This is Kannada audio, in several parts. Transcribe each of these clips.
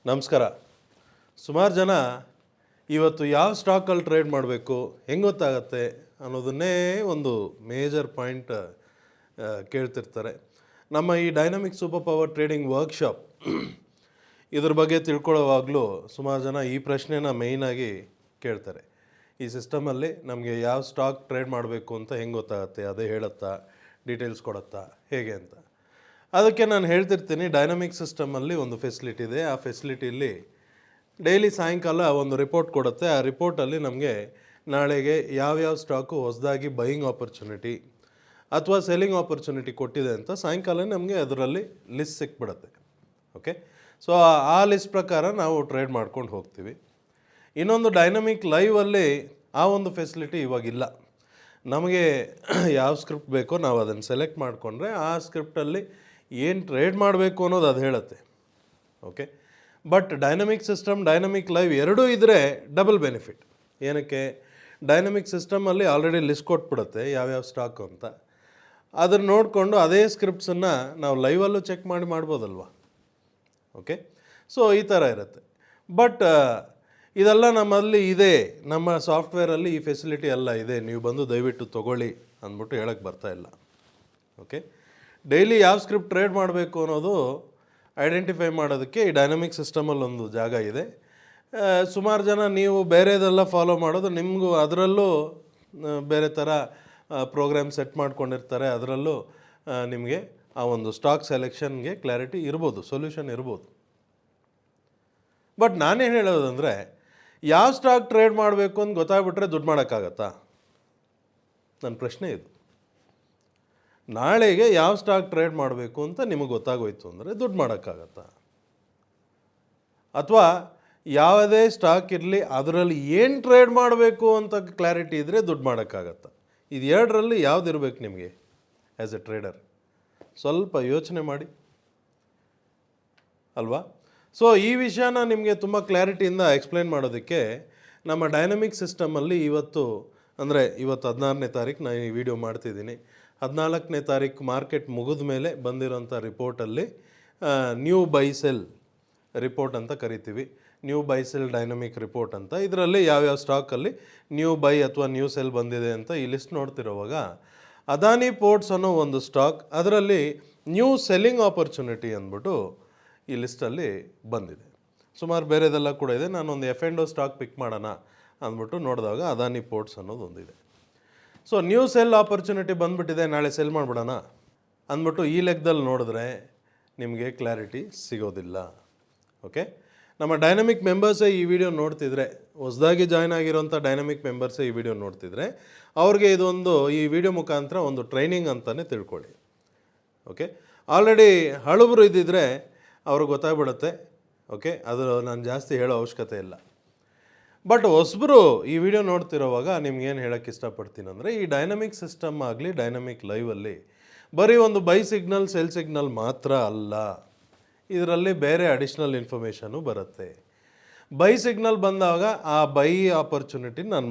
ನಮಸ್ಕಾರ. ಸುಮಾರು ಜನ ಇವತ್ತು ಯಾವ ಸ್ಟಾಕಲ್ಲಿ ಟ್ರೇಡ್ ಮಾಡಬೇಕು, ಹೆಂಗೆ ಗೊತ್ತಾಗತ್ತೆ ಅನ್ನೋದನ್ನೇ ಒಂದು ಮೇಜರ್ ಪಾಯಿಂಟ್ ಕೇಳ್ತಿರ್ತಾರೆ. ನಮ್ಮ ಈ dynamic super power trading workshop ಇದ್ರ ಬಗ್ಗೆ ತಿಳ್ಕೊಳ್ಳೋವಾಗಲೂ ಸುಮಾರು ಜನ ಈ ಪ್ರಶ್ನೆನ ಮೇಯ್ನಾಗಿ ಕೇಳ್ತಾರೆ. ಈ ಸಿಸ್ಟಮಲ್ಲಿ ನಮಗೆ ಯಾವ ಸ್ಟಾಕ್ ಟ್ರೇಡ್ ಮಾಡಬೇಕು ಅಂತ ಹೆಂಗೆ ಗೊತ್ತಾಗುತ್ತೆ, ಅದೇ ಹೇಳುತ್ತಾ, ಡೀಟೇಲ್ಸ್ ಕೊಡುತ್ತಾ, ಹೇಗೆ ಅಂತ. ಅದಕ್ಕೆ ನಾನು ಹೇಳ್ತಿರ್ತೀನಿ, ಡೈನಮಿಕ್ ಸಿಸ್ಟಮಲ್ಲಿ ಒಂದು ಫೆಸಿಲಿಟಿ ಇದೆ. ಆ ಫೆಸಿಲಿಟಿಯಲ್ಲಿ ಡೈಲಿ ಸಾಯಂಕಾಲ ಒಂದು ರಿಪೋರ್ಟ್ ಕೊಡುತ್ತೆ. ಆ ರಿಪೋರ್ಟಲ್ಲಿ ನಮಗೆ ನಾಳೆಗೆ ಯಾವ್ಯಾವ ಸ್ಟಾಕು ಹೊಸದಾಗಿ ಬೈಯಿಂಗ್ ಆಪರ್ಚುನಿಟಿ ಅಥವಾ ಸೆಲ್ಲಿಂಗ್ ಆಪರ್ಚುನಿಟಿ ಕೊಟ್ಟಿದೆ ಅಂತ ಸಾಯಂಕಾಲ ನಮಗೆ ಅದರಲ್ಲಿ ಲಿಸ್ಟ್ ಸಿಕ್ಬಿಡುತ್ತೆ. ಓಕೆ, ಸೊ ಆ ಲಿಸ್ಟ್ ಪ್ರಕಾರ ನಾವು ಟ್ರೇಡ್ ಮಾಡ್ಕೊಂಡು ಹೋಗ್ತೀವಿ. ಇನ್ನೊಂದು ಡೈನಮಿಕ್ ಲೈವಲ್ಲಿ ಆ ಒಂದು ಫೆಸಿಲಿಟಿ ಇವಾಗಿಲ್ಲ. ನಮಗೆ ಯಾವ ಸ್ಕ್ರಿಪ್ಟ್ ಬೇಕೋ ನಾವು ಅದನ್ನು ಸೆಲೆಕ್ಟ್ ಮಾಡಿಕೊಂಡ್ರೆ ಆ ಸ್ಕ್ರಿಪ್ಟಲ್ಲಿ ಏನು ಟ್ರೇಡ್ ಮಾಡಬೇಕು ಅನ್ನೋದು ಅದು ಹೇಳುತ್ತೆ. Okay, but dynamic system, dynamic live ಎರಡೂ ಇದ್ದರೆ ಡಬಲ್ ಬೆನಿಫಿಟ್. ಏನಕ್ಕೆ? ಡೈನಮಿಕ್ ಸಿಸ್ಟಮಲ್ಲಿ ಆಲ್ರೆಡಿ ಲಿಸ್ಟ್ ಕೊಟ್ಬಿಡುತ್ತೆ ಯಾವ್ಯಾವ ಸ್ಟಾಕು ಅಂತ. ಅದನ್ನು ನೋಡಿಕೊಂಡು ಅದೇ ಸ್ಕ್ರಿಪ್ಟ್ಸನ್ನು ನಾವು ಲೈವಲ್ಲೂ ಚೆಕ್ ಮಾಡ್ಬೋದಲ್ವ. ಓಕೆ, ಸೊ ಈ ಥರ ಇರುತ್ತೆ. ಬಟ್ ಇದೆಲ್ಲ ನಮ್ಮಲ್ಲಿ ಇದೆ, ನಮ್ಮ ಸಾಫ್ಟ್ವೇರಲ್ಲಿ ಈ ಫೆಸಿಲಿಟಿ ಎಲ್ಲ ಇದೆ, ನೀವು ಬಂದು ದಯವಿಟ್ಟು ತೊಗೊಳ್ಳಿ ಅಂದ್ಬಿಟ್ಟು ಹೇಳಕ್ಕೆ ಬರ್ತಾ ಇಲ್ಲ. ಓಕೆ, ಡೈಲಿ ಯಾವ ಸ್ಕ್ರಿಪ್ಟ್ ಟ್ರೇಡ್ ಮಾಡಬೇಕು ಅನ್ನೋದು ಐಡೆಂಟಿಫೈ ಮಾಡೋದಕ್ಕೆ ಈ ಡೈನಮಿಕ್ ಸಿಸ್ಟಮಲ್ಲಿ ಒಂದು ಜಾಗ ಇದೆ. ಸುಮಾರು ಜನ ನೀವು ಬೇರೆದೆಲ್ಲ ಫಾಲೋ ಮಾಡೋದು, ನಿಮಗೂ ಅದರಲ್ಲೂ ಬೇರೆ ಥರ ಪ್ರೋಗ್ರಾಮ್ ಸೆಟ್ ಮಾಡ್ಕೊಂಡಿರ್ತಾರೆ. ಅದರಲ್ಲೂ ನಿಮಗೆ ಆ ಒಂದು ಸ್ಟಾಕ್ ಸೆಲೆಕ್ಷನ್ಗೆ ಕ್ಲಾರಿಟಿ ಇರ್ಬೋದು, ಸೊಲ್ಯೂಷನ್ ಇರ್ಬೋದು. ಬಟ್ ನಾನೇನು ಹೇಳೋದಂದರೆ, ಯಾವ ಸ್ಟಾಕ್ ಟ್ರೇಡ್ ಮಾಡಬೇಕು ಅಂತ ಗೊತ್ತಾಗ್ಬಿಟ್ರೆ ದುಡ್ಡು ಮಾಡೋಕ್ಕಾಗತ್ತಾ? ನನ್ನ ಪ್ರಶ್ನೆ ಇದು. ನಾಳೆಗೆ ಯಾವ ಸ್ಟಾಕ್ ಟ್ರೇಡ್ ಮಾಡಬೇಕು ಅಂತ ನಿಮಗೆ ಗೊತ್ತಾಗೋಯ್ತು ಅಂದರೆ ದುಡ್ಡು ಮಾಡೋಕ್ಕಾಗತ್ತಾ? ಅಥವಾ ಯಾವುದೇ ಸ್ಟಾಕ್ ಇರಲಿ ಅದರಲ್ಲಿ ಏನು ಟ್ರೇಡ್ ಮಾಡಬೇಕು ಅಂತ ಕ್ಲಾರಿಟಿ ಇದ್ದರೆ ದುಡ್ಡು ಮಾಡೋಕ್ಕಾಗತ್ತಾ? ಇದು ಎರಡರಲ್ಲಿ ಯಾವುದಿರಬೇಕು ನಿಮಗೆ ಆ್ಯಸ್ ಎ ಟ್ರೇಡರ್? ಸ್ವಲ್ಪ ಯೋಚನೆ ಮಾಡಿ ಅಲ್ವಾ. ಸೊ ಈ ವಿಷಯನ ನಿಮಗೆ ತುಂಬ ಕ್ಲಾರಿಟಿಯಿಂದ ಎಕ್ಸ್ಪ್ಲೈನ್ ಮಾಡೋದಕ್ಕೆ ನಮ್ಮ ಡೈನಮಿಕ್ ಸಿಸ್ಟಮಲ್ಲಿ ಇವತ್ತು 16ನೇ ತಾರೀಕು ನಾನು ಈ ವಿಡಿಯೋ ಮಾಡ್ತಿದ್ದೀನಿ. 14ನೇ ತಾರೀಕು ಮಾರ್ಕೆಟ್ ಮುಗಿದ ಮೇಲೆ ಬಂದಿರೋಂಥ ರಿಪೋರ್ಟಲ್ಲಿ ನ್ಯೂ ಬೈ ಸೆಲ್ ರಿಪೋರ್ಟ್ ಅಂತ ಕರಿತೀವಿ. New by cell dynamic report ಅಂತ. ಇದರಲ್ಲಿ ಯಾವ್ಯಾವ ಸ್ಟಾಕಲ್ಲಿ ನ್ಯೂ ಬೈ ಅಥವಾ ನ್ಯೂ ಸೆಲ್ ಬಂದಿದೆ ಅಂತ ಈ ಲಿಸ್ಟ್ ನೋಡ್ತಿರೋವಾಗ ಅದಾನಿ ಪೋರ್ಟ್ಸ್ ಅನ್ನೋ ಒಂದು ಸ್ಟಾಕ್, ಅದರಲ್ಲಿ ನ್ಯೂ ಸೆಲ್ಲಿಂಗ್ ಆಪರ್ಚುನಿಟಿ ಅಂದ್ಬಿಟ್ಟು ಈ ಲಿಸ್ಟಲ್ಲಿ ಬಂದಿದೆ. ಸುಮಾರು ಬೇರೆದೆಲ್ಲ ಕೂಡ ಇದೆ. ನಾನೊಂದು F&O ಸ್ಟಾಕ್ ಪಿಕ್ ಮಾಡೋಣ ಅಂದ್ಬಿಟ್ಟು ನೋಡಿದಾಗ ಅದಾನಿ ಪೋರ್ಟ್ಸ್ ಅನ್ನೋದು ಒಂದಿದೆ. ಸೊ ನ್ಯೂ ಸೆಲ್ ಆಪರ್ಚುನಿಟಿ ಬಂದುಬಿಟ್ಟಿದೆ, ನಾಳೆ ಸೆಲ್ ಮಾಡಿಬಿಡೋಣ ಅಂದ್ಬಿಟ್ಟು ಈ ಲೆಕ್ಕದಲ್ಲಿ ನೋಡಿದ್ರೆ ನಿಮಗೆ ಕ್ಲಾರಿಟಿ ಸಿಗೋದಿಲ್ಲ. ಓಕೆ, ನಮ್ಮ ಡೈನಮಿಕ್ ಮೆಂಬರ್ಸೇ ಈ ವಿಡಿಯೋ ನೋಡ್ತಿದ್ರೆ, ಹೊಸದಾಗಿ ಜಾಯ್ನ್ ಆಗಿರೋಂಥ ಡೈನಮಿಕ್ ಮೆಂಬರ್ಸೇ ಈ ವಿಡಿಯೋ ನೋಡ್ತಿದ್ರೆ, ಅವ್ರಿಗೆ ಇದೊಂದು ಈ ವಿಡಿಯೋ ಮುಖಾಂತರ ಒಂದು ಟ್ರೈನಿಂಗ್ ಅಂತಲೇ ತಿಳ್ಕೊಳ್ಳಿ. ಓಕೆ, ಆಲ್ರೆಡಿ ಹಳಬರು ಇದ್ದಿದ್ರೆ ಅವ್ರಿಗೆ ಗೊತ್ತಾಗ್ಬಿಡುತ್ತೆ. ಓಕೆ, ಅದು ನಾನು ಜಾಸ್ತಿ ಹೇಳೋ ಅವಶ್ಯಕತೆ ಇಲ್ಲ. ಬಟ್ ಹೊಸಬರು ಈ ವಿಡಿಯೋ ನೋಡ್ತಿರೋವಾಗ ನಿಮ್ಗೇನು ಹೇಳೋಕ್ಕೆ ಇಷ್ಟಪಡ್ತೀನಿ ಅಂದರೆ, ಈ ಡೈನಮಿಕ್ ಸಿಸ್ಟಮ್ ಆಗಲಿ ಡೈನಮಿಕ್ ಲೈವಲ್ಲಿ ಬರೀ ಒಂದು ಬೈ ಸಿಗ್ನಲ್ ಸೆಲ್ ಸಿಗ್ನಲ್ ಮಾತ್ರ ಅಲ್ಲ, ಇದರಲ್ಲಿ ಬೇರೆ ಅಡಿಷ್ನಲ್ ಇನ್ಫಾರ್ಮೇಷನು ಬರುತ್ತೆ. ಬೈ ಸಿಗ್ನಲ್ ಬಂದಾಗ ಆ ಬೈ ಆಪರ್ಚುನಿಟಿ ನಾನು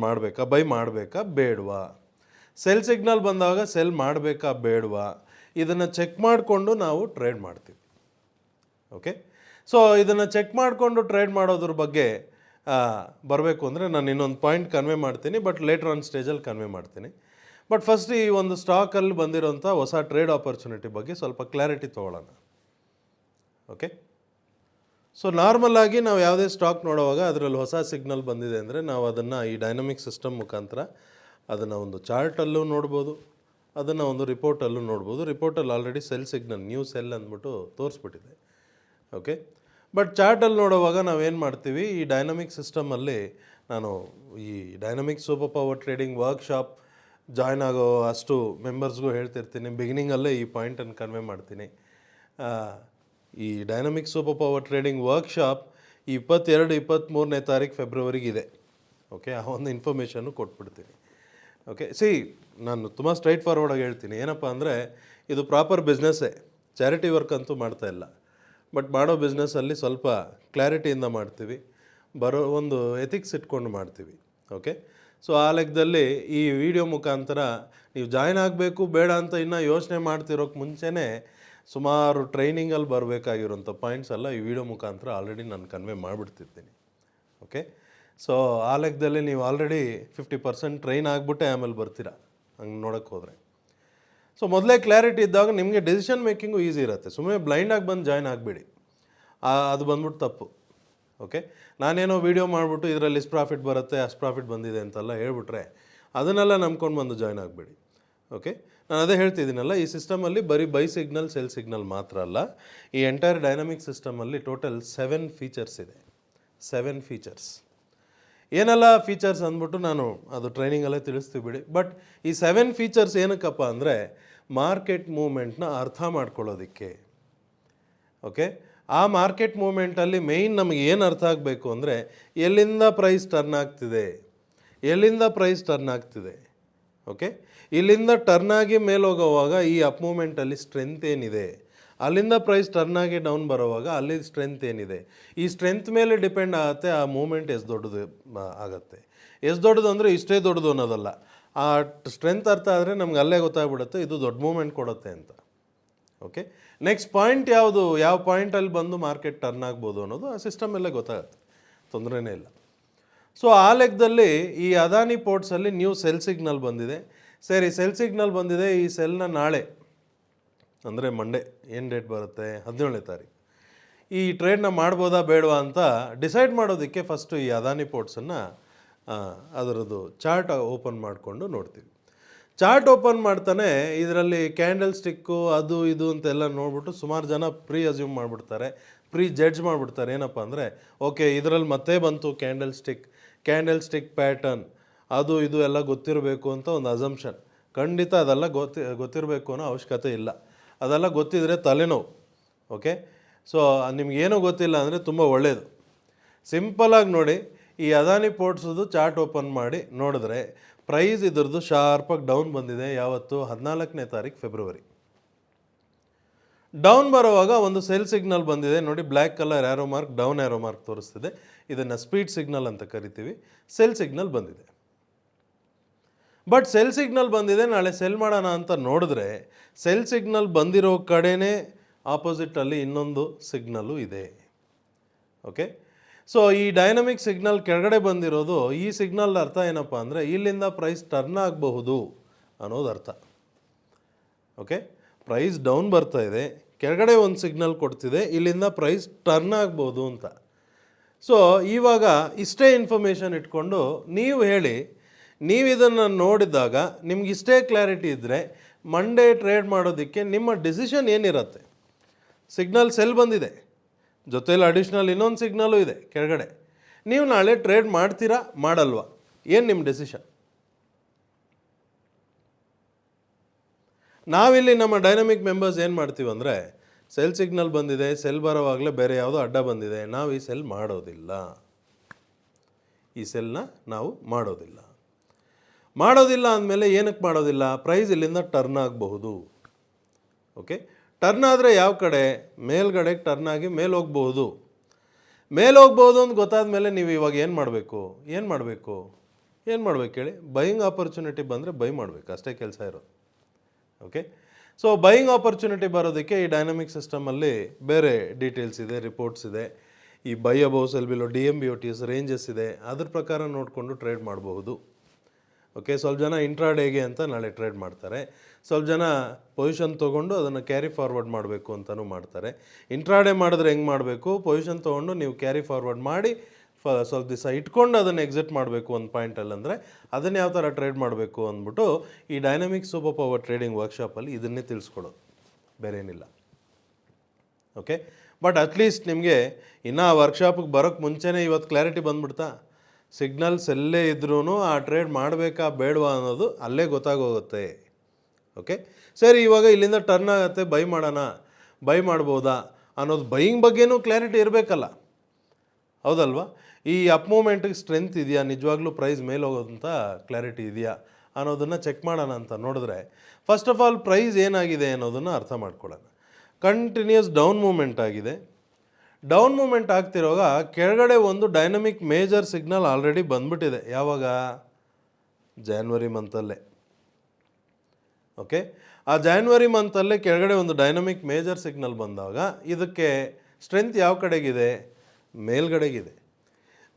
ಬೈ ಮಾಡಬೇಕಾ ಬೇಡವಾ? ಸೆಲ್ ಸಿಗ್ನಲ್ ಬಂದಾಗ ಸೆಲ್ ಮಾಡಬೇಕಾ ಬೇಡವಾ? ಇದನ್ನು ಚೆಕ್ ಮಾಡಿಕೊಂಡು ನಾವು ಟ್ರೇಡ್ ಮಾಡ್ತೀವಿ. ಓಕೆ, ಸೊ ಇದನ್ನು ಚೆಕ್ ಮಾಡಿಕೊಂಡು ಟ್ರೇಡ್ ಮಾಡೋದ್ರ ಬಗ್ಗೆ ಬರಬೇಕು ಅಂದರೆ ನಾನು ಇನ್ನೊಂದು ಪಾಯಿಂಟ್ ಕನ್ವೆ ಮಾಡ್ತೀನಿ, ಬಟ್ ಲೇಟರ್ ಆನ್ ಸ್ಟೇಜಲ್ಲಿ ಕನ್ವೆ ಮಾಡ್ತೀನಿ. ಬಟ್ ಫಸ್ಟ್ ಈ ಒಂದು ಸ್ಟಾಕಲ್ಲಿ ಬಂದಿರೋಂಥ ಹೊಸ ಟ್ರೇಡ್ ಆಪರ್ಚುನಿಟಿ ಬಗ್ಗೆ ಸ್ವಲ್ಪ ಕ್ಲಾರಿಟಿ ತೊಗೊಳ್ಳೋಣ. ಓಕೆ, ಸೊ ನಾರ್ಮಲಾಗಿ ನಾವು ಯಾವುದೇ ಸ್ಟಾಕ್ ನೋಡುವಾಗ ಅದರಲ್ಲಿ ಹೊಸ ಸಿಗ್ನಲ್ ಬಂದಿದೆ ಅಂದರೆ ನಾವು ಅದನ್ನು ಈ ಡೈನಮಿಕ್ ಸಿಸ್ಟಮ್ ಮುಖಾಂತರ ಅದನ್ನು ಒಂದು ಚಾರ್ಟಲ್ಲೂ ನೋಡ್ಬೋದು, ಅದನ್ನು ಒಂದು ರಿಪೋರ್ಟಲ್ಲೂ ನೋಡ್ಬೋದು. ರಿಪೋರ್ಟಲ್ಲಿ already sell signal new sell ಅಂದ್ಬಿಟ್ಟು ತೋರಿಸ್ಬಿಟ್ಟಿದೆ. ಓಕೆ, ಬಟ್ ಚಾರ್ಟಲ್ಲಿ ನೋಡುವಾಗ ನಾವೇನು ಮಾಡ್ತೀವಿ, ಈ ಡೈನಮಿಕ್ ಸಿಸ್ಟಮಲ್ಲಿ ನಾನು ಈ dynamic super power trading workshop join ಆಗೋ ಅಷ್ಟು ಮೆಂಬರ್ಸ್ಗೂ ಹೇಳ್ತಿರ್ತೀನಿ, ಬಿಗಿನಿಂಗಲ್ಲೇ ಈ ಪಾಯಿಂಟನ್ನು ಕನ್ವೆ ಮಾಡ್ತೀನಿ. ಈ dynamic super power trading workshop 22-23ನೇ ತಾರೀಕು ಫೆಬ್ರವರಿಗಿದೆ. ಓಕೆ, ಆ ಒಂದು ಇನ್ಫಾರ್ಮೇಷನ್ನು ಕೊಟ್ಬಿಡ್ತೀನಿ. ಓಕೆ, ನಾನು ತುಂಬ ಸ್ಟ್ರೈಟ್ ಫಾರ್ವರ್ಡಾಗಿ ಹೇಳ್ತೀನಿ. ಏನಪ್ಪ ಅಂದರೆ, ಇದು ಪ್ರಾಪರ್ ಬಿಸ್ನೆಸ್ಸೇ, ಚಾರಿಟಿ ವರ್ಕ್ ಅಂತೂ ಮಾಡ್ತಾ ಇಲ್ಲ. ಬಟ್ ಮಾಡೋ ಬಿಸ್ನೆಸ್ಸಲ್ಲಿ ಸ್ವಲ್ಪ ಕ್ಲಾರಿಟಿಯಿಂದ ಮಾಡ್ತೀವಿ, ಬರೋ ಒಂದು ಎಥಿಕ್ಸ್ ಇಟ್ಕೊಂಡು ಮಾಡ್ತೀವಿ. ಓಕೆ, ಸೊ ಆ ಲೆಕ್ಕದಲ್ಲಿ ಈ ವಿಡಿಯೋ ಮುಖಾಂತರ ನೀವು ಜಾಯ್ನ್ ಆಗಬೇಕು ಬೇಡ ಅಂತ ಇನ್ನೂ ಯೋಚನೆ ಮಾಡ್ತಿರೋಕ್ಕೆ ಮುಂಚೆನೇ ಸುಮಾರು ಟ್ರೈನಿಂಗಲ್ಲಿ ಬರಬೇಕಾಗಿರೋಂಥ ಪಾಯಿಂಟ್ಸ್ ಎಲ್ಲ ಈ ವಿಡಿಯೋ ಮುಖಾಂತರ ಆಲ್ರೆಡಿ ನಾನು ಕನ್ವೆ ಮಾಡಿಬಿಡ್ತಿರ್ತೀನಿ. ಓಕೆ, ಸೊ ಆ ಲೆಕ್ಕದಲ್ಲಿ ನೀವು ಆಲ್ರೆಡಿ 50% ಟ್ರೈನ್ ಆಗಿಬಿಟ್ಟೆ ಆಮೇಲೆ ಬರ್ತೀರಾ ಹಂಗೆ ನೋಡೋಕ್ಕೆ ಹೋದರೆ. ಸೊ ಮೊದಲೇ ಕ್ಲಾರಿಟಿ ಇದ್ದಾಗ ನಿಮಗೆ ಡೆಸಿಷನ್ ಮೇಕಿಂಗು ಈಸಿ ಇರುತ್ತೆ. ಸುಮ್ಮನೆ ಬ್ಲೈಂಡಾಗಿ ಬಂದು ಜಾಯ್ನ್ ಆಗಿಬಿಡಿ, ಅದು ಬಂದ್ಬಿಟ್ಟು ತಪ್ಪು. ಓಕೆ, ನಾನೇನೋ ವೀಡಿಯೋ ಮಾಡಿಬಿಟ್ಟು ಇದರಲ್ಲಿ ಇಷ್ಟು ಪ್ರಾಫಿಟ್ ಬರುತ್ತೆ ಅಷ್ಟು ಪ್ರಾಫಿಟ್ ಬಂದಿದೆ ಅಂತೆಲ್ಲ ಹೇಳ್ಬಿಟ್ರೆ ಅದನ್ನೆಲ್ಲ ನಂಬ್ಕೊಂಡು ಬಂದು ಜಾಯ್ನ್ ಆಗಿಬಿಡಿ. ಓಕೆ, ನಾನು ಅದೇ ಹೇಳ್ತಿದ್ದೀನಲ್ಲ, ಈ ಸಿಸ್ಟಮಲ್ಲಿ ಬರೀ ಬೈ ಸಿಗ್ನಲ್ ಸೆಲ್ ಸಿಗ್ನಲ್ ಮಾತ್ರ ಅಲ್ಲ, ಈ ಎಂಟೈರ್ ಡೈನಮಿಕ್ ಸಿಸ್ಟಮಲ್ಲಿ ಟೋಟಲ್ 7 ಫೀಚರ್ಸ್ ಇದೆ. 7 ಫೀಚರ್ಸ್ ಏನೆಲ್ಲ ಫೀಚರ್ಸ್ ಅಂದ್ಬಿಟ್ಟು ನಾನು ಅದು ಟ್ರೈನಿಂಗಲ್ಲೇ ತಿಳಿಸ್ತೀವಿ ಬಿಡಿ. ಬಟ್ ಈ 7 ಫೀಚರ್ಸ್ ಏನಕ್ಕಪ್ಪ ಅಂದರೆ ಮಾರ್ಕೆಟ್ ಮೂವ್ಮೆಂಟ್ನ ಅರ್ಥ ಮಾಡ್ಕೊಳ್ಳೋದಕ್ಕೆ. ಓಕೆ, ಆ ಮಾರ್ಕೆಟ್ ಮೂವ್ಮೆಂಟಲ್ಲಿ ಮೇಯ್ನ್ ನಮಗೆ ಏನು ಅರ್ಥ ಆಗಬೇಕು ಅಂದರೆ ಎಲ್ಲಿಂದ ಪ್ರೈಸ್ ಟರ್ನ್ ಆಗ್ತಿದೆ, ಎಲ್ಲಿಂದ ಪ್ರೈಸ್ ಟರ್ನ್ ಆಗ್ತಿದೆ. ಓಕೆ, ಇಲ್ಲಿಂದ ಟರ್ನ್ ಆಗಿ ಮೇಲೆ ಹೋಗೋವಾಗ ಈ ಅಪ್ ಮೂವ್ಮೆಂಟಲ್ಲಿ ಸ್ಟ್ರೆಂತ್ ಏನಿದೆ, ಅಲ್ಲಿಂದ ಪ್ರೈಸ್ ಟರ್ನ್ ಆಗಿ ಡೌನ್ ಬರೋವಾಗ ಅಲ್ಲಿ ಸ್ಟ್ರೆಂತ್ ಏನಿದೆ, ಈ ಸ್ಟ್ರೆಂತ್ ಮೇಲೆ ಡಿಪೆಂಡ್ ಆಗುತ್ತೆ ಆ ಮೂವ್ಮೆಂಟ್ ಎಷ್ಟು ದೊಡ್ಡದು ಆಗುತ್ತೆ. ಎಷ್ಟು ದೊಡ್ಡದು ಅಂದರೆ ಇಷ್ಟೇ ದೊಡ್ಡದು ಅನ್ನೋದಲ್ಲ, ಆ ಸ್ಟ್ರೆಂತ್ ಅರ್ಥ ಆದರೆ ನಮ್ಗೆ ಅಲ್ಲೇ ಗೊತ್ತಾಗ್ಬಿಡುತ್ತೆ ಇದು ದೊಡ್ಡ ಮೂವ್ಮೆಂಟ್ ಕೊಡುತ್ತೆ ಅಂತ. ಓಕೆ, ನೆಕ್ಸ್ಟ್ ಪಾಯಿಂಟ್ ಯಾವುದು, ಯಾವ ಪಾಯಿಂಟಲ್ಲಿ ಬಂದು ಮಾರ್ಕೆಟ್ ಟರ್ನ್ ಆಗ್ಬೋದು ಅನ್ನೋದು ಆ ಸಿಸ್ಟಮಲ್ಲೇ ಗೊತ್ತಾಗುತ್ತೆ, ತೊಂದರೆನೇ ಇಲ್ಲ. ಸೊ ಆ ಲೆಕ್ಕದಲ್ಲಿ ಈ ಅದಾನಿ ಪೋರ್ಟ್ಸಲ್ಲಿ ನ್ಯೂ ಸೆಲ್ ಸಿಗ್ನಲ್ ಬಂದಿದೆ. ಸರಿ, ಸೆಲ್ ಸಿಗ್ನಲ್ ಬಂದಿದೆ, ಈ ಸೆಲ್ನ ನಾಳೆ ಅಂದರೆ ಮಂಡೇ ಏನು ಡೇಟ್ ಬರುತ್ತೆ 17ನೇ ತಾರೀಕು ಈ ಟ್ರೇಡ್ನ ಮಾಡ್ಬೋದಾ ಬೇಡವಾ ಅಂತ ಡಿಸೈಡ್ ಮಾಡೋದಕ್ಕೆ ಫಸ್ಟು ಈ ಅದಾನಿ ಪೋರ್ಟ್ಸನ್ನು ಅದರದ್ದು ಚಾರ್ಟ್ ಓಪನ್ ಮಾಡಿಕೊಂಡು ನೋಡ್ತೀವಿ. ಚಾರ್ಟ್ ಓಪನ್ ಮಾಡ್ತಾನೆ ಇದರಲ್ಲಿ ಕ್ಯಾಂಡಲ್ ಸ್ಟಿಕ್ಕು ಅದು ಇದು ಅಂತೆಲ್ಲ ನೋಡ್ಬಿಟ್ಟು ಸುಮಾರು ಜನ ಪ್ರೀ ಅಸ್ಯೂಮ್ ಮಾಡಿಬಿಡ್ತಾರೆ, ಪ್ರೀ ಜಡ್ಜ್ ಮಾಡಿಬಿಡ್ತಾರೆ. ಏನಪ್ಪ ಅಂದರೆ ಓಕೆ ಇದರಲ್ಲಿ ಮತ್ತೆ ಬಂತು ಕ್ಯಾಂಡಲ್ ಸ್ಟಿಕ್ ಪ್ಯಾಟರ್ನ್ ಅದು ಇದು ಎಲ್ಲ ಗೊತ್ತಿರಬೇಕು ಅಂತ ಒಂದು ಅಸಂಪ್ಷನ್. ಖಂಡಿತ ಅದೆಲ್ಲ ಗೊತ್ತಿರಬೇಕು ಅನ್ನೋ ಅವಶ್ಯಕತೆ ಇಲ್ಲ, ಅದೆಲ್ಲ ಗೊತ್ತಿದ್ರೆ ತಲೆನೋವು. ಓಕೆ, ಸೊ ನಿಮಗೇನೂ ಗೊತ್ತಿಲ್ಲ ಅಂದರೆ ತುಂಬ ಒಳ್ಳೆಯದು. ಸಿಂಪಲಾಗಿ ನೋಡಿ, ಈ ಅದಾನಿ ಪೋರ್ಟ್ಸದು ಚಾರ್ಟ್ ಓಪನ್ ಮಾಡಿ ನೋಡಿದ್ರೆ ಪ್ರೈಸ್ ಇದ್ರದ್ದು ಶಾರ್ಪಾಗಿ ಡೌನ್ ಬಂದಿದೆ. ಯಾವತ್ತು 14ನೇ ತಾರೀಕು ಫೆಬ್ರವರಿ. ಡೌನ್ ಬರುವಾಗ ಒಂದು ಸೆಲ್ ಸಿಗ್ನಲ್ ಬಂದಿದೆ ನೋಡಿ, black colour arrow mark, down arrow mark ತೋರಿಸ್ತಿದೆ. ಇದನ್ನು ಸ್ಪೀಡ್ ಸಿಗ್ನಲ್ ಅಂತ ಕರಿತೀವಿ. ಸೆಲ್ ಸಿಗ್ನಲ್ ಬಂದಿದೆ. ಬಟ್ ಸೆಲ್ ಸಿಗ್ನಲ್ ಬಂದಿದೆ, ನಾಳೆ ಸೆಲ್ ಮಾಡೋಣ ಅಂತ ನೋಡಿದ್ರೆ ಸೆಲ್ ಸಿಗ್ನಲ್ ಬಂದಿರೋ ಕಡೆನೇ ಆಪೋಸಿಟಲ್ಲಿ ಇನ್ನೊಂದು ಸಿಗ್ನಲ್ಲು ಇದೆ. ಓಕೆ, ಸೊ ಈ ಡೈನಮಿಕ್ ಸಿಗ್ನಲ್ ಕೆಳಗಡೆ ಬಂದಿರೋದು, ಈ ಸಿಗ್ನಲ್ ಅರ್ಥ ಏನಪ್ಪ ಅಂದರೆ ಇಲ್ಲಿಂದ ಪ್ರೈಸ್ ಟರ್ನ್ ಆಗಬಹುದು ಅನ್ನೋದು ಅರ್ಥ. ಓಕೆ, ಪ್ರೈಸ್ ಡೌನ್ ಬರ್ತಾ ಇದೆ, ಕೆಳಗಡೆ ಒಂದು ಸಿಗ್ನಲ್ ಕೊಡ್ತಿದೆ, ಇಲ್ಲಿಂದ ಪ್ರೈಸ್ ಟರ್ನ್ ಆಗ್ಬೋದು ಅಂತ. ಸೊ ಇವಾಗ ಇಷ್ಟೇ ಇನ್ಫಾರ್ಮೇಷನ್ ಇಟ್ಕೊಂಡು ನೀವು ಹೇಳಿ, ನೀವು ಇದನ್ನು ನೋಡಿದಾಗ ನಿಮ್ಗೆ ಇಷ್ಟೇ ಕ್ಲಾರಿಟಿ ಇದ್ದರೆ ಮಂಡೇ ಟ್ರೇಡ್ ಮಾಡೋದಕ್ಕೆ ನಿಮ್ಮ ಡಿಸಿಷನ್ ಏನಿರುತ್ತೆ. ಸಿಗ್ನಲ್ ಸೆಲ್ ಬಂದಿದೆ, ಜೊತೆಲಿ ಅಡಿಷ್ನಲ್ ಇನ್ನೊಂದು ಸಿಗ್ನಲ್ಲು ಇದೆ ಕೆಳಗಡೆ. ನೀವು ನಾಳೆ ಟ್ರೇಡ್ ಮಾಡ್ತೀರಾ ಮಾಡಲ್ವಾ, ಏನು ನಿಮ್ಮ ಡೆಸಿಷನ್? ನಾವಿಲ್ಲಿ ನಮ್ಮ ಡೈನಮಿಕ್ ಮೆಂಬರ್ಸ್ ಏನು ಮಾಡ್ತೀವಿ ಅಂದರೆ ಸೆಲ್ ಸಿಗ್ನಲ್ ಬಂದಿದೆ, ಸೆಲ್ ಬರೋವಾಗಲೇ ಬೇರೆ ಯಾವುದೋ ಅಡ್ಡ ಬಂದಿದೆ, ನಾವು ಈ ಸೆಲ್ ಮಾಡೋದಿಲ್ಲ, ಈ ಸೆಲ್ನ ನಾವು ಮಾಡೋದಿಲ್ಲ ಅಂದಮೇಲೆ ಏನಕ್ಕೆ ಮಾಡೋದಿಲ್ಲ? ಪ್ರೈಸ್ ಇಲ್ಲಿಂದ ಟರ್ನ್ ಆಗಬಹುದು. ಓಕೆ, ಟರ್ನ್ ಆದರೆ ಯಾವ ಕಡೆ? ಮೇಲ್ಗಡೆಗೆ ಟರ್ನ್ ಆಗಿ ಮೇಲೆ ಹೋಗ್ಬೋದು ಅಂತ ಗೊತ್ತಾದ ಮೇಲೆ ನೀವು ಇವಾಗ ಏನು ಮಾಡಬೇಕು ಹೇಳಿ? ಬೈಯಿಂಗ್ ಆಪರ್ಚುನಿಟಿ ಬಂದರೆ ಬೈ ಮಾಡಬೇಕು, ಅಷ್ಟೇ ಕೆಲಸ ಇರೋದು. ಓಕೆ, ಸೊ ಬೈಯಿಂಗ್ ಆಪರ್ಚುನಿಟಿ ಬರೋದಕ್ಕೆ ಈ ಡೈನಮಿಕ್ ಸಿಸ್ಟಮಲ್ಲಿ ಬೇರೆ ಡೀಟೇಲ್ಸ್ ಇದೆ, ರಿಪೋರ್ಟ್ಸ್ ಇದೆ. ಈ by above cell below DMBOTs ranges ಇದೆ, ಅದ್ರ ಪ್ರಕಾರ ನೋಡಿಕೊಂಡು ಟ್ರೇಡ್ ಮಾಡಬಹುದು. ಓಕೆ, ಸ್ವಲ್ಪ ಜನ ಇಂಟ್ರಾಡೇಗೆ ಅಂತ ನಾಳೆ ಟ್ರೇಡ್ ಮಾಡ್ತಾರೆ, ಸ್ವಲ್ಪ ಜನ ಪೊಸಿಷನ್ ತೊಗೊಂಡು ಅದನ್ನು ಕ್ಯಾರಿ ಫಾರ್ವರ್ಡ್ ಮಾಡಬೇಕು ಅಂತಲೂ ಮಾಡ್ತಾರೆ. ಇಂಟ್ರಾಡೇ ಮಾಡಿದ್ರೆ ಹೆಂಗೆ ಮಾಡಬೇಕು? ಪೊಸಿಷನ್ ತೊಗೊಂಡು ನೀವು ಕ್ಯಾರಿ ಫಾರ್ವರ್ಡ್ ಮಾಡಿ ಸ್ವಲ್ಪ ದಿವಸ ಇಟ್ಕೊಂಡು ಅದನ್ನು ಎಕ್ಸಿಟ್ ಮಾಡಬೇಕು ಒಂದು ಪಾಯಿಂಟಲ್ಲಿ, ಅಂದರೆ ಅದನ್ನು ಯಾವ ಥರ ಟ್ರೇಡ್ ಮಾಡಬೇಕು ಅಂದ್ಬಿಟ್ಟು ಈ ಡೈನಮಿಕ್ ಸೂಪರ್ ಪವರ್ ಟ್ರೇಡಿಂಗ್ ವರ್ಕ್ಶಾಪಲ್ಲಿ ಇದನ್ನೇ ತಿಳಿಸ್ಕೊಡೋದು, ಬೇರೆ ಏನಿಲ್ಲ. ಓಕೆ, ಬಟ್ ಅಟ್ಲೀಸ್ಟ್ ನಿಮಗೆ ಇನ್ನೂ ಆ ವರ್ಕ್ಶಾಪಿಗೆ ಬರೋಕ್ಕೆ ಮುಂಚೆನೇ ಇವತ್ತು ಕ್ಲಾರಿಟಿ ಬಂದ್ಬಿಡ್ತಾ? ಸಿಗ್ನಲ್ಸ್ ಎಲ್ಲೇ ಇದ್ರೂ ಆ ಟ್ರೇಡ್ ಮಾಡಬೇಕಾ ಬೇಡವಾ ಅನ್ನೋದು ಅಲ್ಲೇ ಗೊತ್ತಾಗೋಗುತ್ತೆ. ಓಕೆ, ಸರಿ, ಇವಾಗ ಇಲ್ಲಿಂದ ಟರ್ನ್ ಆಗುತ್ತೆ, ಬೈ ಮಾಡ್ಬೋದಾ ಅನ್ನೋದು ಬೈಯಿಂಗ್ ಬಗ್ಗೆನೂ ಕ್ಲಾರಿಟಿ ಇರಬೇಕಲ್ಲ, ಹೌದಲ್ವಾ? ಈ ಅಪ್ ಮೂಮೆಂಟಿಗೆ ಸ್ಟ್ರೆಂತ್ ಇದೆಯಾ, ನಿಜವಾಗ್ಲೂ ಪ್ರೈಸ್ ಮೇಲೆ ಹೋಗೋದಂತ ಕ್ಲಾರಿಟಿ ಇದೆಯಾ ಅನ್ನೋದನ್ನು ಚೆಕ್ ಮಾಡೋಣ ಅಂತ ನೋಡಿದ್ರೆ, ಫಸ್ಟ್ ಆಫ್ ಆಲ್ ಪ್ರೈಸ್ ಏನಾಗಿದೆ ಅನ್ನೋದನ್ನು ಅರ್ಥ ಮಾಡ್ಕೊಳ್ಳೋಣ. ಕಂಟಿನ್ಯೂಸ್ ಡೌನ್ ಮೂಮೆಂಟ್ ಆಗಿದೆ. ಡೌನ್ ಮೂಮೆಂಟ್ ಆಗ್ತಿರುವಾಗ ಕೆಳಗಡೆ ಒಂದು ಡೈನಮಿಕ್ ಮೇಜರ್ ಸಿಗ್ನಲ್ ಆಲ್ರೆಡಿ ಬಂದ್ಬಿಟ್ಟಿದೆ. ಯಾವಾಗ? ಜಾನ್ವರಿ ಮಂತಲ್ಲೇ. ಓಕೆ, ಆ ಜಾನ್ವರಿ ಮಂತಲ್ಲೇ ಕೆಳಗಡೆ ಒಂದು ಡೈನಮಿಕ್ ಮೇಜರ್ ಸಿಗ್ನಲ್ ಬಂದಾಗ ಇದಕ್ಕೆ ಸ್ಟ್ರೆಂತ್ ಯಾವ ಕಡೆಗಿದೆ? ಮೇಲ್ಗಡೆಗಿದೆ.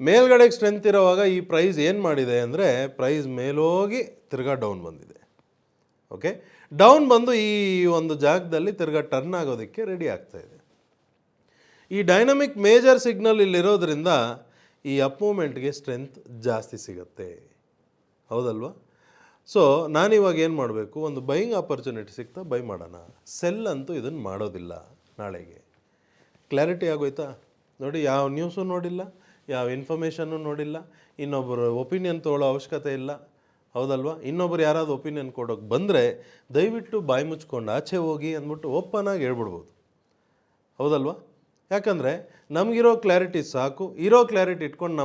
ಮೇಲ್ಗಡೆಗೆ ಸ್ಟ್ರೆಂತ್ ಇರೋವಾಗ ಈ ಪ್ರೈಸ್ ಏನು ಮಾಡಿದೆ ಅಂದರೆ ಪ್ರೈಸ್ ಮೇಲೋಗಿ ತಿರ್ಗಾ ಡೌನ್ ಬಂದಿದೆ. ಓಕೆ, ಡೌನ್ ಬಂದು ಈ ಒಂದು ಜಾಗದಲ್ಲಿ ತಿರ್ಗಾ ಟರ್ನ್ ಆಗೋದಕ್ಕೆ ರೆಡಿ ಆಗ್ತಾಯಿದೆ. ಈ ಡೈನಮಿಕ್ ಮೇಜರ್ ಸಿಗ್ನಲ್ ಇಲ್ಲಿರೋದ್ರಿಂದ ಈ ಅಪ್ ಮೂಮೆಂಟ್ಗೆ ಸ್ಟ್ರೆಂತ್ ಜಾಸ್ತಿ ಸಿಗುತ್ತೆ, ಹೌದಲ್ವಾ? ಸೊ ನಾನಿವಾಗ ಏನು ಮಾಡಬೇಕು, ಒಂದು ಬೈಯಿಂಗ್ ಆಪರ್ಚುನಿಟಿ ಸಿಗ್ತಾ ಬೈ ಮಾಡೋಣ. ಸೆಲ್ ಅಂತೂ ಇದನ್ನು ಮಾಡೋದಿಲ್ಲ ನಾಳೆಗೆ. ಕ್ಲಾರಿಟಿ ಆಗೋಯ್ತಾ? ನೋಡಿ, ಯಾವ ನ್ಯೂಸು ನೋಡಿಲ್ಲ, ಯಾವ ಇನ್ಫಾರ್ಮೇಷನ್ನು ನೋಡಿಲ್ಲ, ಇನ್ನೊಬ್ಬರು ಒಪಿನಿಯನ್ ತೊಗೊಳ್ಳೋ ಅವಶ್ಯಕತೆ ಇಲ್ಲ, ಹೌದಲ್ವಾ? ಇನ್ನೊಬ್ರು ಯಾರಾದ್ರು ಒಪಿನಿಯನ್ ಕೊಡೋಕೆ ಬಂದರೆ ದಯವಿಟ್ಟು ಬಾಯಿ ಮುಚ್ಕೊಂಡು ಆಚೆ ಹೋಗಿ ಅಂದ್ಬಿಟ್ಟು ಓಪನಾಗಿ ಹೇಳ್ಬಿಡ್ಬೋದು, ಹೌದಲ್ವಾ? ಯಾಕಂದರೆ ನಮಗಿರೋ ಕ್ಲಾರಿಟಿ ಸಾಕು. ಇರೋ ಕ್ಲಾರಿಟಿ ಇಟ್ಕೊಂಡು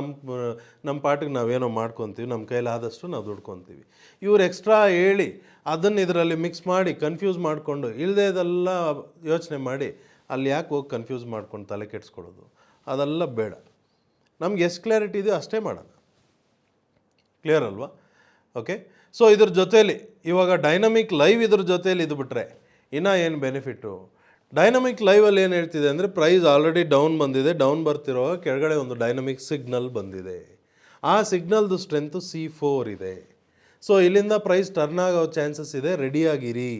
ನಮ್ಮ ಪಾಟಿಗೆ ನಾವೇನೋ ಮಾಡ್ಕೊತೀವಿ, ನಮ್ಮ ಕೈಲಾದಷ್ಟು ನಾವು ದುಡ್ಕೊತೀವಿ. ಇವ್ರು ಎಕ್ಸ್ಟ್ರಾ ಹೇಳಿ ಅದನ್ನು ಇದರಲ್ಲಿ ಮಿಕ್ಸ್ ಮಾಡಿ ಕನ್ಫ್ಯೂಸ್ ಮಾಡಿಕೊಂಡು ಇಲ್ಲದೇದೆಲ್ಲ ಯೋಚನೆ ಮಾಡಿ ಅಲ್ಲಿ ಯಾಕೆ ಹೋಗಿ ಕನ್ಫ್ಯೂಸ್ ಮಾಡ್ಕೊಂಡು ತಲೆ ಕೆಡಿಸ್ಕೊಳ್ಳೋದು, ಅದೆಲ್ಲ ಬೇಡ. ನಮ್ಗೆ ಎಷ್ಟು ಕ್ಲಾರಿಟಿ ಇದೆಯೋ ಅಷ್ಟೇ ಮಾಡೋಣ. ಕ್ಲಿಯರ್ ಅಲ್ವಾ? ಓಕೆ, ಸೊ ಇದ್ರ ಜೊತೇಲಿ ಇವಾಗ ಡೈನಮಿಕ್ ಲೈವ್ ಇದ್ರ ಜೊತೇಲಿ ಇದು ಬಿಟ್ಟರೆ ಇನ್ನೂ ಏನು ಬೆನಿಫಿಟ್ಟು? ಡೈನಮಿಕ್ ಲೈವಲ್ಲಿ ಏನು ಹೇಳ್ತಿದೆ ಅಂದರೆ ಪ್ರೈಸ್ ಆಲ್ರೆಡಿ ಡೌನ್ ಬಂದಿದೆ. ಡೌನ್ ಬರ್ತಿರೋ ಕೆಳಗಡೆ ಒಂದು ಡೈನಮಿಕ್ ಸಿಗ್ನಲ್ ಬಂದಿದೆ. ಆ ಸಿಗ್ನಲ್ದು ಸ್ಟ್ರೆಂತು C4 ಇದೆ. ಸೊ ಇಲ್ಲಿಂದ ಪ್ರೈಸ್ ಟರ್ನ್ ಆಗೋ ಚಾನ್ಸಸ್ ಇದೆ, ರೆಡಿಯಾಗಿರಿ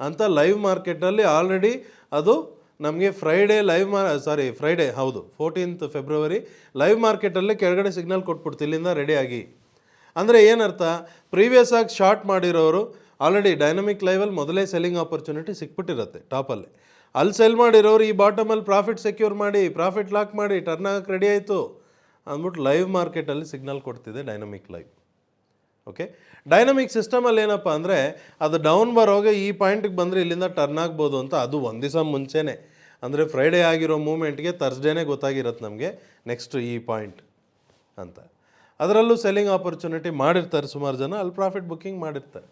ಅಂತ ಲೈವ್ ಮಾರ್ಕೆಟಲ್ಲಿ ಆಲ್ರೆಡಿ ಅದು ನಮಗೆ ಫ್ರೈಡೇ ಹೌದು 14th ಫೆಬ್ರವರಿ ಲೈವ್ ಮಾರ್ಕೆಟಲ್ಲೇ ಕೆಳಗಡೆ ಸಿಗ್ನಲ್ ಕೊಟ್ಬಿಡ್ತು, ಇಲ್ಲಿಂದ ರೆಡಿಯಾಗಿ. ಅಂದರೆ ಏನರ್ಥ, ಪ್ರೀವಿಯಸ್ ಆಗಿ ಶಾರ್ಟ್ ಮಾಡಿರೋರು ಆಲ್ರೆಡಿ ಡೈನಮಿಕ್ ಲೈವಲ್ಲಿ ಮೊದಲೇ ಸೆಲ್ಲಿಂಗ್ ಆಪರ್ಚುನಿಟಿ ಸಿಕ್ಬಿಟ್ಟಿರುತ್ತೆ ಟಾಪಲ್ಲಿ. ಅಲ್ಲಿ ಸೆಲ್ ಮಾಡಿರೋರು ಈ ಬಾಟಮಲ್ಲಿ ಪ್ರಾಫಿಟ್ ಸೆಕ್ಯೂರ್ ಮಾಡಿ, ಪ್ರಾಫಿಟ್ ಲಾಕ್ ಮಾಡಿ, ಟರ್ನ್ ಆಗಕ್ಕೆ ರೆಡಿ ಆಯಿತು ಅಂದ್ಬಿಟ್ಟು ಲೈವ್ ಮಾರ್ಕೆಟಲ್ಲಿ ಸಿಗ್ನಲ್ ಕೊಡ್ತಿದೆ ಡೈನಮಿಕ್ ಲೈವ್. ಓಕೆ, ಡೈನಮಿಕ್ ಸಿಸ್ಟಮಲ್ಲಿ ಏನಪ್ಪ ಅಂದರೆ ಅದು ಡೌನ್ ಬರೋಗೆ ಈ ಪಾಯಿಂಟಿಗೆ ಬಂದರೆ ಇಲ್ಲಿಂದ ಟರ್ನ್ ಆಗ್ಬೋದು ಅಂತ ಅದು ಒಂದು ದಿವಸ ಮುಂಚೆನೇ, ಅಂದರೆ ಫ್ರೈಡೇ ಆಗಿರೋ ಮೂಮೆಂಟ್ಗೆ ಥರ್ಸ್ಡೇನೇ ಗೊತ್ತಾಗಿರುತ್ತೆ ನಮಗೆ ನೆಕ್ಸ್ಟ್ ಈ ಪಾಯಿಂಟ್ ಅಂತ. ಅದರಲ್ಲೂ ಸೆಲ್ಲಿಂಗ್ ಆಪರ್ಚುನಿಟಿ ಮಾಡಿರ್ತಾರೆ ಸುಮಾರು ಜನ, ಅಲ್ಲಿ ಪ್ರಾಫಿಟ್ ಬುಕ್ಕಿಂಗ್ ಮಾಡಿರ್ತಾರೆ.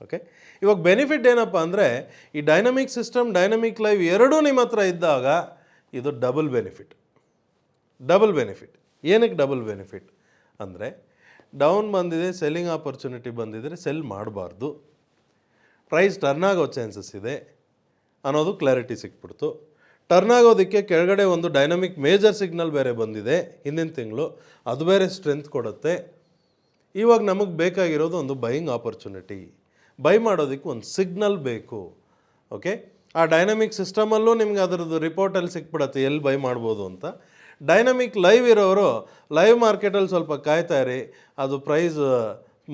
ಓಕೆ, ಇವಾಗ ಬೆನಿಫಿಟ್ ಏನಪ್ಪ ಅಂದರೆ ಈ ಡೈನಮಿಕ್ ಸಿಸ್ಟಮ್, ಡೈನಮಿಕ್ ಲೈವ್ ಎರಡೂ ನಿಮ್ಮ ಹತ್ರ ಇದ್ದಾಗ ಇದು ಡಬಲ್ ಬೆನಿಫಿಟ್. ಏನಕ್ಕೆ ಡಬಲ್ ಬೆನಿಫಿಟ್ ಅಂದರೆ ಡೌನ್ ಬಂದಿದೆ, ಸೆಲ್ಲಿಂಗ್ ಆಪರ್ಚುನಿಟಿ ಬಂದಿದ್ದರೆ ಸೆಲ್ ಮಾಡಬಾರ್ದು, ಪ್ರೈಸ್ ಟರ್ನ್ ಆಗೋ ಚಾನ್ಸಸ್ ಇದೆ ಅನ್ನೋದು ಕ್ಲಾರಿಟಿ ಸಿಕ್ಬಿಡ್ತು. ಟರ್ನ್ ಆಗೋದಕ್ಕೆ ಕೆಳಗಡೆ ಒಂದು ಡೈನಮಿಕ್ ಮೇಜರ್ ಸಿಗ್ನಲ್ ಬೇರೆ ಬಂದಿದೆ ಹಿಂದಿನ ತಿಂಗಳು, ಅದು ಬೇರೆ ಸ್ಟ್ರೆಂತ್ ಕೊಡುತ್ತೆ. ಇವಾಗ ನಮಗೆ ಬೇಕಾಗಿರೋದು ಒಂದು ಬೈಯಿಂಗ್ ಆಪರ್ಚುನಿಟಿ. ಬೈ ಮಾಡೋದಕ್ಕೆ ಒಂದು ಸಿಗ್ನಲ್ ಬೇಕು. ಓಕೆ, ಆ ಡೈನಮಿಕ್ ಸಿಸ್ಟಮಲ್ಲೂ ನಿಮ್ಗೆ ಅದರದ್ದು ರಿಪೋರ್ಟಲ್ಲಿ ಸಿಕ್ಬಿಡತ್ತೆ ಎಲ್ಲಿ ಬೈ ಮಾಡ್ಬೋದು ಅಂತ. ಡೈನಮಿಕ್ ಲೈವ್ ಇರೋರು ಲೈವ್ ಮಾರ್ಕೆಟಲ್ಲಿ ಸ್ವಲ್ಪ ಕಾಯ್ತಾ ಇರಿ, ಅದು ಪ್ರೈಸ್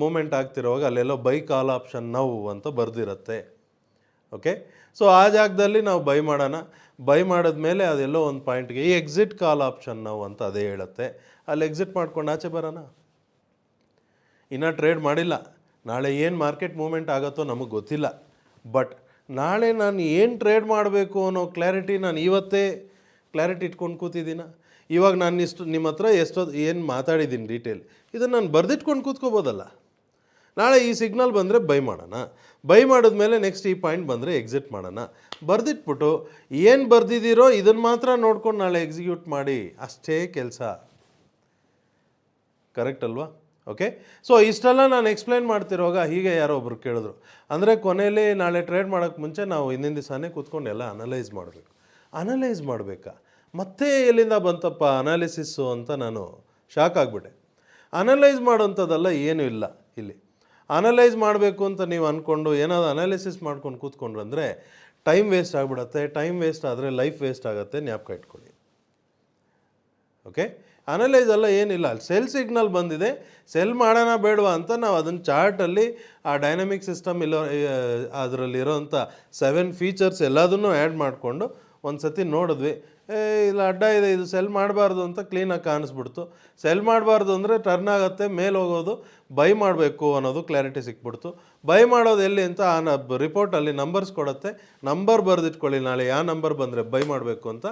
ಮೂಮೆಂಟ್ ಆಗ್ತಿರೋವಾಗ ಅಲ್ಲೆಲ್ಲೋ ಬೈ ಕಾಲ್ ಆಪ್ಷನ್ ನೌ ಅಂತ ಬರೆದಿರುತ್ತೆ. ಓಕೆ, ಸೊ ಆ ಜಾಗದಲ್ಲಿ ನಾವು ಬೈ ಮಾಡೋಣ. ಬೈ ಮಾಡಿದ್ಮೇಲೆ ಅದೆಲ್ಲೋ ಒಂದು ಪಾಯಿಂಟ್ಗೆ ಈ ಎಕ್ಸಿಟ್ ಕಾಲ್ ಆಪ್ಷನ್ ನೌ ಅಂತ ಅದೇ ಹೇಳುತ್ತೆ, ಅಲ್ಲಿ ಎಕ್ಸಿಟ್ ಮಾಡ್ಕೊಂಡು ಆಚೆ ಬರೋಣ. ಇನ್ನೂ ಟ್ರೇಡ್ ಮಾಡಿಲ್ಲ, ನಾಳೆ ಏನು ಮಾರ್ಕೆಟ್ ಮೂಮೆಂಟ್ ಆಗುತ್ತೋ ನಮಗೆ ಗೊತ್ತಿಲ್ಲ. ಬಟ್ ನಾಳೆ ನಾನು ಏನು ಟ್ರೇಡ್ ಮಾಡಬೇಕು ಅನ್ನೋ ಕ್ಲಾರಿಟಿ ನಾನು ಇವತ್ತೇ ಕ್ಲಾರಿಟಿ ಇಟ್ಕೊಂಡು ಕೂತಿದ್ದೀನ. ಇವಾಗ ನಾನು ನಿಮ್ಮ ಹತ್ರ ಏನು ಮಾತಾಡಿದ್ದೀನಿ ಡೀಟೇಲ್, ಇದನ್ನು ನಾನು ಬರೆದಿಟ್ಕೊಂಡು ಕೂತ್ಕೋಬೋದಲ್ಲ. ನಾಳೆ ಈ ಸಿಗ್ನಲ್ ಬಂದರೆ ಬೈ ಮಾಡೋಣ, ಬೈ ಮಾಡಿದ್ಮೇಲೆ ನೆಕ್ಸ್ಟ್ ಈ ಪಾಯಿಂಟ್ ಬಂದರೆ ಎಕ್ಸಿಟ್ ಮಾಡೋಣ. ಬರೆದಿಟ್ಬಿಟ್ಟು ಏನು ಬರೆದಿದ್ದೀರೋ ಇದನ್ನು ಮಾತ್ರ ನೋಡ್ಕೊಂಡು ನಾಳೆ ಎಕ್ಸಿಕ್ಯೂಟ್ ಮಾಡಿ, ಅಷ್ಟೇ ಕೆಲಸ. ಕರೆಕ್ಟ್ ಅಲ್ವಾ? ಓಕೆ, ಸೊ ಇಷ್ಟೆಲ್ಲ ನಾನು ಎಕ್ಸ್ಪ್ಲೈನ್ ಮಾಡ್ತಿರುವಾಗ ಹೀಗೆ ಯಾರೋ ಒಬ್ರು ಕೇಳಿದ್ರು, ಅಂದರೆ ಕೊನೆಯಲ್ಲಿ ನಾಳೆ ಟ್ರೇಡ್ ಮಾಡೋಕ್ಕೆ ಮುಂಚೆ ನಾವು ಹಿಂದಿನ ದಿವಸನೇ ಕೂತ್ಕೊಂಡು ಎಲ್ಲ ಅನಲೈಸ್ ಮಾಡಬೇಕಾ? ಮತ್ತೆ ಎಲ್ಲಿಂದ ಬಂತಪ್ಪ ಅನಾಲಿಸಿಸ್ಸು ಅಂತ ನಾನು ಶಾಕ್ ಆಗಿಬಿಟ್ಟೆ. ಅನಲೈಸ್ ಮಾಡೋಂಥದ್ದೆಲ್ಲ ಏನೂ ಇಲ್ಲ ಇಲ್ಲಿ. ಅನಲೈಸ್ ಮಾಡಬೇಕು ಅಂತ ನೀವು ಅಂದ್ಕೊಂಡು ಏನಾದರೂ ಅನಾಲಿಸಿಸ್ ಮಾಡ್ಕೊಂಡು ಕೂತ್ಕೊಂಡ್ರು ಅಂದರೆ ಟೈಮ್ ವೇಸ್ಟ್ ಆಗಿಬಿಡತ್ತೆ. ಟೈಮ್ ವೇಸ್ಟ್ ಆದರೆ ಲೈಫ್ ವೇಸ್ಟ್ ಆಗುತ್ತೆ, ಜ್ಞಾಪಕ ಇಟ್ಕೊಳ್ಳಿ. ಓಕೆ, ಅನಲೈಸ್ ಎಲ್ಲ ಏನಿಲ್ಲ. ಅಲ್ಲಿ ಸೆಲ್ ಸಿಗ್ನಲ್ ಬಂದಿದೆ, ಸೆಲ್ ಮಾಡೋಣ ಬೇಡವಾ ಅಂತ ನಾವು ಅದನ್ನು ಚಾರ್ಟಲ್ಲಿ ಆ ಡೈನಮಿಕ್ ಸಿಸ್ಟಮ್ ಅದರಲ್ಲಿರೋಂಥ 7 ಫೀಚರ್ಸ್ ಎಲ್ಲದನ್ನೂ ಆ್ಯಡ್ ಮಾಡಿಕೊಂಡು ಒಂದು ಸತಿ ನೋಡಿದ್ವಿ. ಇಲ್ಲ ಅಡ್ಡ ಇದೆ, ಇದು ಸೆಲ್ ಮಾಡಬಾರ್ದು ಅಂತ ಕ್ಲೀನಾಗಿ ಕಾಣಿಸ್ಬಿಡ್ತು. ಸೆಲ್ ಮಾಡಬಾರ್ದು ಅಂದರೆ ಟರ್ನ್ ಆಗುತ್ತೆ, ಮೇಲೆ ಹೋಗೋದು, ಬೈ ಮಾಡಬೇಕು ಅನ್ನೋದು ಕ್ಲಾರಿಟಿ ಸಿಕ್ಬಿಡ್ತು. ಬೈ ಮಾಡೋದು ಎಲ್ಲಿ ಅಂತ ಆ ರಿಪೋರ್ಟಲ್ಲಿ ನಂಬರ್ಸ್ ಕೊಡುತ್ತೆ, ನಂಬರ್ ಬರೆದಿಟ್ಕೊಳ್ಳಿ, ನಾಳೆ ಯಾವ ನಂಬರ್ ಬಂದರೆ ಬೈ ಮಾಡಬೇಕು ಅಂತ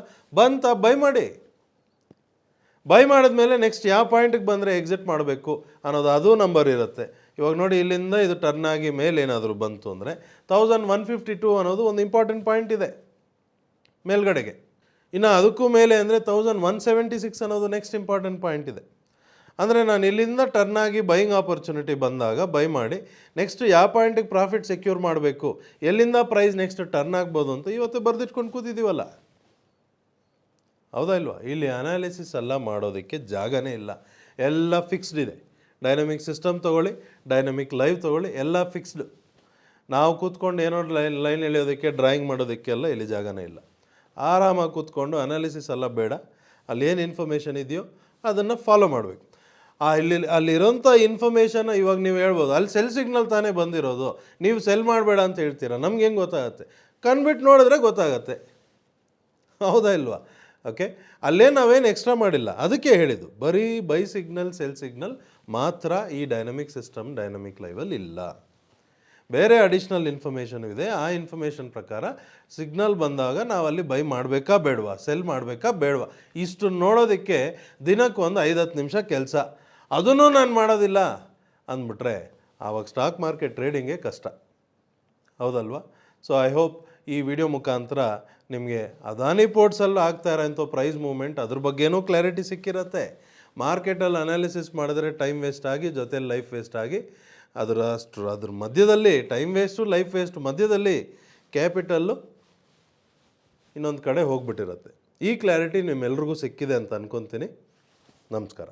ಬೈ ಮಾಡಿ. ಬೈ ಮಾಡಿದ್ಮೇಲೆ ನೆಕ್ಸ್ಟ್ ಯಾವ ಪಾಯಿಂಟಿಗೆ ಬಂದರೆ ಎಕ್ಸಿಟ್ ಮಾಡಬೇಕು ಅನ್ನೋದು ಅದು ನಂಬರ್ ಇರುತ್ತೆ. ಇವಾಗ ನೋಡಿ, ಇಲ್ಲಿಂದ ಇದು ಟರ್ನ್ ಆಗಿ ಮೇಲೆ ಏನಾದರೂ ಬಂತು ಅಂದರೆ 1152 ಅನ್ನೋದು ಒಂದು ಇಂಪಾರ್ಟೆಂಟ್ ಪಾಯಿಂಟ್ ಇದೆ ಮೇಲ್ಗಡೆಗೆ. ಇನ್ನು ಅದಕ್ಕೂ ಮೇಲೆ ಅಂದರೆ 1176 ಅನ್ನೋದು ನೆಕ್ಸ್ಟ್ ಇಂಪಾರ್ಟೆಂಟ್ ಪಾಯಿಂಟ್ ಇದೆ. ಅಂದರೆ ನಾನು ಇಲ್ಲಿಂದ ಟರ್ನ್ ಆಗಿ ಬೈಯಿಂಗ್ ಆಪರ್ಚುನಿಟಿ ಬಂದಾಗ ಬೈ ಮಾಡಿ ನೆಕ್ಸ್ಟ್ ಯಾವ ಪಾಯಿಂಟಿಗೆ ಪ್ರಾಫಿಟ್ ಸೆಕ್ಯೂರ್ ಮಾಡಬೇಕು, ಎಲ್ಲಿಂದ ಪ್ರೈಸ್ ನೆಕ್ಸ್ಟ್ ಟರ್ನ್ ಆಗ್ಬೋದು ಅಂತ ಇವತ್ತು ಬರೆದಿಟ್ಕೊಂಡು ಕೂತಿದ್ದೀವಲ್ಲ. ಹೌದಾ ಇಲ್ವಾ? ಇಲ್ಲಿ ಅನಾಲಿಸಿಸ್ ಎಲ್ಲ ಮಾಡೋದಕ್ಕೆ ಜಾಗನೇ ಇಲ್ಲ, ಎಲ್ಲ ಫಿಕ್ಸ್ಡ್ ಇದೆ. ಡೈನಮಿಕ್ ಸಿಸ್ಟಮ್ ತೊಗೊಳ್ಳಿ, ಡೈನಮಿಕ್ ಲೈವ್ ತೊಗೊಳ್ಳಿ, ಎಲ್ಲ ಫಿಕ್ಸ್ಡ್. ನಾವು ಕೂತ್ಕೊಂಡು ಏನೋ ಲೈನ್ ಎಳೆಯೋದಕ್ಕೆ ಡ್ರಾಯಿಂಗ್ ಮಾಡೋದಕ್ಕೆಲ್ಲ ಇಲ್ಲಿ ಜಾಗನೇ ಇಲ್ಲ. ಆರಾಮಾಗಿ ಕೂತ್ಕೊಂಡು ಅನಾಲಿಸಿಸ್ ಎಲ್ಲ ಬೇಡ, ಅಲ್ಲೇನು ಇನ್ಫಾರ್ಮೇಷನ್ ಇದೆಯೋ ಅದನ್ನು ಫಾಲೋ ಮಾಡಬೇಕು. ಅಲ್ಲಿರೋಂಥ ಇನ್ಫಾರ್ಮೇಷನ್ನ ಇವಾಗ ನೀವು ಹೇಳ್ಬೋದು ಅಲ್ಲಿ ಸೆಲ್ ಸಿಗ್ನಲ್ ತಾನೇ ಬಂದಿರೋದು, ನೀವು ಸೆಲ್ ಮಾಡಬೇಡ ಅಂತ ಹೇಳ್ತೀರಾ. ನಮ್ಗೆ ಹೆಂಗೆ ಗೊತ್ತಾಗತ್ತೆ? ಕಣ್ಬಿಟ್ಟು ನೋಡಿದ್ರೆ ಗೊತ್ತಾಗತ್ತೆ. ಹೌದಾ ಇಲ್ವಾ? ಓಕೆ, ಅಲ್ಲೇ ನಾವೇನು ಎಕ್ಸ್ಟ್ರಾ ಮಾಡಿಲ್ಲ, ಅದಕ್ಕೆ ಹೇಳಿದ್ದು ಬರೀ ಬೈ ಸಿಗ್ನಲ್ ಸೆಲ್ ಸಿಗ್ನಲ್ ಮಾತ್ರ ಈ ಡೈನಮಿಕ್ ಸಿಸ್ಟಮ್ ಡೈನಮಿಕ್ ಲೈವಲ್ಲಿ ಇಲ್ಲ. ಬೇರೆ ಅಡಿಷ್ನಲ್ ಇನ್ಫಾರ್ಮೇಷನ್ ಇದೆ. ಆ ಇನ್ಫಾರ್ಮೇಷನ್ ಪ್ರಕಾರ ಸಿಗ್ನಲ್ ಬಂದಾಗ ನಾವು ಅಲ್ಲಿ ಬೈ ಮಾಡಬೇಕಾ ಬೇಡವಾ, ಸೆಲ್ ಮಾಡಬೇಕಾ ಬೇಡವಾ, ಇಷ್ಟು ನೋಡೋದಕ್ಕೆ ದಿನಕ್ಕೆ ಒಂದು 5-10 ನಿಮಿಷ ಕೆಲಸ. ಅದನ್ನೂ ನಾನು ಮಾಡೋದಿಲ್ಲ ಅಂದ್ಬಿಟ್ರೆ ಆವಾಗ ಸ್ಟಾಕ್ ಮಾರ್ಕೆಟ್ ಟ್ರೇಡಿಂಗೇ ಕಷ್ಟ. ಹೌದಲ್ವಾ? ಸೊ ಐ ಹೋಪ್ ಈ ವಿಡಿಯೋ ಮುಖಾಂತರ ನಿಮಗೆ ಅದಾನಿ ಪೋರ್ಟ್ಸಲ್ಲಿ ಆಗ್ತಾ ಇರೋಂಥ ಪ್ರೈಸ್ ಮೂವ್ಮೆಂಟ್ ಅದ್ರ ಬಗ್ಗೆನೂ ಕ್ಲಾರಿಟಿ ಸಿಕ್ಕಿರುತ್ತೆ. ಮಾರ್ಕೆಟಲ್ಲಿ ಅನಾಲಿಸಿಸ್ ಮಾಡಿದ್ರೆ ಟೈಮ್ ವೇಸ್ಟ್ ಆಗಿ ಜೊತೆಲಿ ಲೈಫ್ ವೇಸ್ಟ್ ಆಗಿ ಅದ್ರ ಮಧ್ಯದಲ್ಲಿ ಟೈಮ್ ವೇಸ್ಟು ಲೈಫ್ ವೇಸ್ಟ್ ಮಧ್ಯದಲ್ಲಿ ಕ್ಯಾಪಿಟಲ್ಲು ಇನ್ನೊಂದು ಕಡೆ ಹೋಗ್ಬಿಟ್ಟಿರುತ್ತೆ. ಈ ಕ್ಲಾರಿಟಿ ನಿಮ್ಮೆಲ್ರಿಗೂ ಸಿಕ್ಕಿದೆ ಅಂತ ಅನ್ಕೊತೀನಿ. ನಮಸ್ಕಾರ.